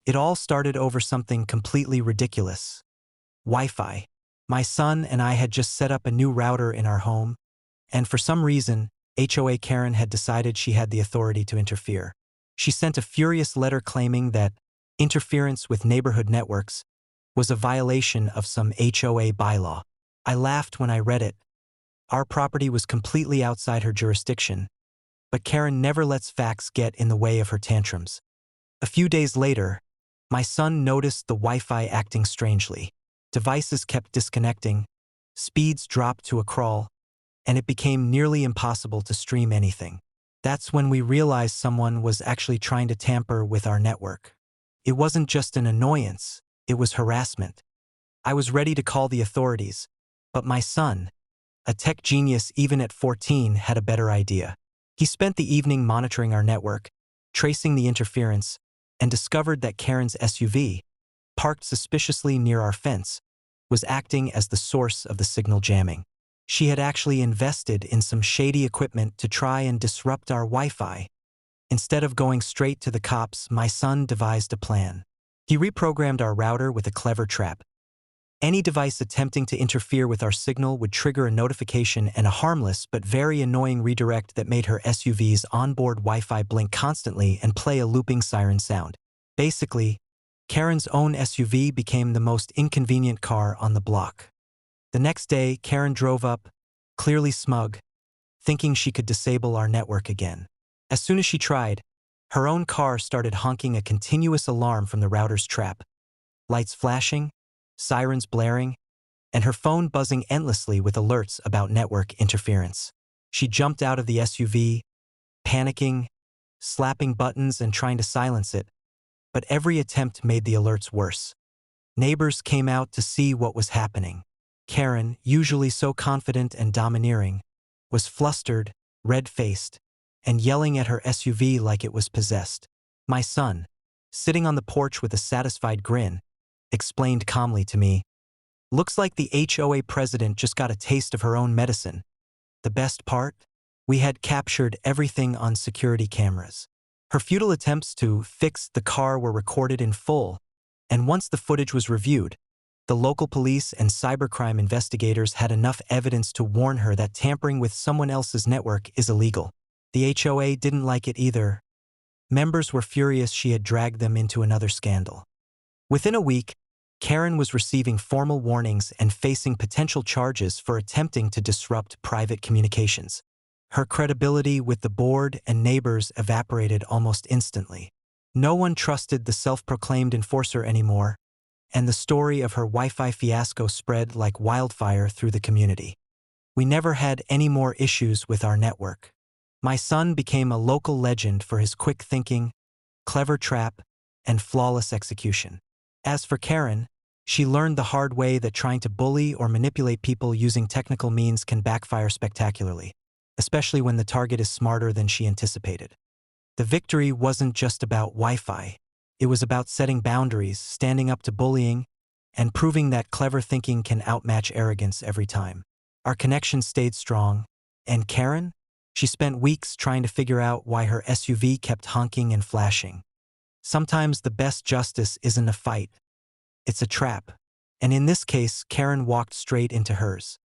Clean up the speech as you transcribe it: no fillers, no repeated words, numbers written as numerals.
It all started over something completely ridiculous. Wi-Fi. My son and I had just set up a new router in our home, and for some reason, HOA Karen had decided she had the authority to interfere. She sent a furious letter claiming that interference with neighborhood networks was a violation of some HOA bylaw. I laughed when I read it. Our property was completely outside her jurisdiction, but Karen never lets facts get in the way of her tantrums. A few days later, my son noticed the Wi-Fi acting strangely. Devices kept disconnecting, speeds dropped to a crawl, and it became nearly impossible to stream anything. That's when we realized someone was actually trying to tamper with our network. It wasn't just an annoyance, it was harassment. I was ready to call the authorities, but my son, a tech genius even at 14, had a better idea. He spent the evening monitoring our network, tracing the interference, and discovered that Karen's SUV, parked suspiciously near our fence, was acting as the source of the signal jamming. She had actually invested in some shady equipment to try and disrupt our Wi-Fi. Instead of going straight to the cops, my son devised a plan. He reprogrammed our router with a clever trap. Any device attempting to interfere with our signal would trigger a notification and a harmless but very annoying redirect that made her SUV's onboard Wi-Fi blink constantly and play a looping siren sound. Basically, Karen's own SUV became the most inconvenient car on the block. The next day, Karen drove up, clearly smug, thinking she could disable our network again. As soon as she tried, her own car started honking a continuous alarm from the router's trap. Lights flashing, sirens blaring, and her phone buzzing endlessly with alerts about network interference. She jumped out of the SUV, panicking, slapping buttons and trying to silence it, but every attempt made the alerts worse. Neighbors came out to see what was happening. Karen, usually so confident and domineering, was flustered, red-faced, and yelling at her SUV like it was possessed. My son, sitting on the porch with a satisfied grin, explained calmly to me, "Looks like the HOA president just got a taste of her own medicine. The best part? We had captured everything on security cameras. Her futile attempts to fix the car were recorded in full, and once the footage was reviewed, the local police and cybercrime investigators had enough evidence to warn her that tampering with someone else's network is illegal. The HOA didn't like it either. Members were furious she had dragged them into another scandal. Within a week, Karen was receiving formal warnings and facing potential charges for attempting to disrupt private communications. Her credibility with the board and neighbors evaporated almost instantly. No one trusted the self-proclaimed enforcer anymore, and the story of her Wi-Fi fiasco spread like wildfire through the community. We never had any more issues with our network. My son became a local legend for his quick thinking, clever trap, and flawless execution. As for Karen, she learned the hard way that trying to bully or manipulate people using technical means can backfire spectacularly, especially when the target is smarter than she anticipated. The victory wasn't just about Wi-Fi. It was about setting boundaries, standing up to bullying, and proving that clever thinking can outmatch arrogance every time. Our connection stayed strong, and Karen? She spent weeks trying to figure out why her SUV kept honking and flashing. Sometimes the best justice isn't a fight. It's a trap. And in this case, Karen walked straight into hers.